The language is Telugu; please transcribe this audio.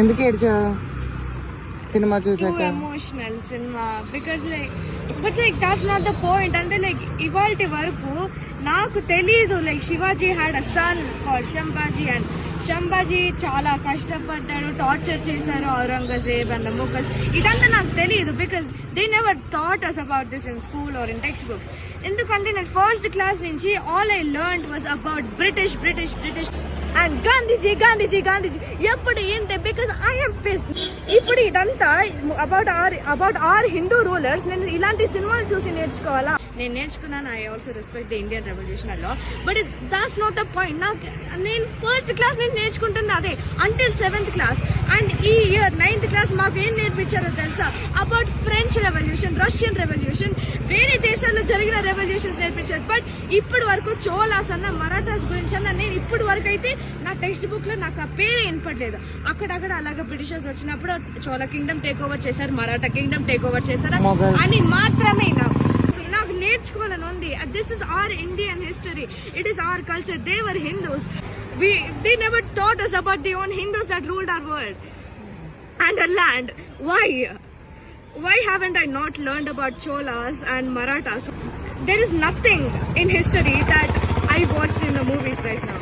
ఎందుకు ఏడ్చావు సినిమా చూసాక? Emotional cinema because like but like that's not the point. అంటే లైక్ ఇవాల్టి వరకు నాకు తెలీదు like Shivaji had a son called Sambhaji and Sambhaji చాలా కష్టపడ్డాడు, టార్చర్ చేశారు ఔరంగజేబ్ అండ్ ముఘల్స్. ఇదంతా నాకు తెలియదు because they never thought us about this in school or in text books. ఎందుకంటే నేను ఫస్ట్ క్లాస్ నుంచి all I learned was about British British British and Gandhiji Gandhiji Gandhiji. ఎప్పుడు ఏంటి బికాస్ ఐఎమ్ పిస్. ఇప్పుడు ఇదంతా అబౌట్ ఆర్ హిందూ రూలర్స్. నేను ఇలాంటి సినిమాలు చూసి నేర్చుకోవాలా? నేను నేర్చుకున్నాను. I also respect the Indian revolution అలా, but that's not the point. నేను ఫస్ట్ క్లాస్ నేను నేర్చుకుంటుంది అదే అంటిల్ 7th క్లాస్. అండ్ ఈ ఇయర్ 9th క్లాస్ మాకు ఏం నేర్పించారో తెలుసా? About French revolution, Russian revolution, వేరే దేశాల్లో జరిగిన రెవల్యూషన్స్ నేర్పించారు. బట్ ఇప్పటి వరకు చోళాస్ అన్న మరాఠాస్ గురించి అన్న నేను ఇప్పటి వరకు అయితే నా టెక్స్ట్ బుక్ లో నాకు ఆ పేరే వినపడలేదు. అక్కడక్కడ అలాగే బ్రిటిషర్స్ వచ్చినప్పుడు చోళ కింగ్డమ్ టేక్ ఓవర్ చేశారు, మరాఠా కింగ్డమ్ టేక్ ఓవర్ చేశారు అని మాత్రమే నాకు నేర్చుకోవాలని ఉంది. This is our Indian history, it is our culture. They were Hindus. They never taught us about the own Hindus that ruled our world and our land. Why haven't I not learned about Cholas and Marathas? There is nothing in history that I watched in the movies right now.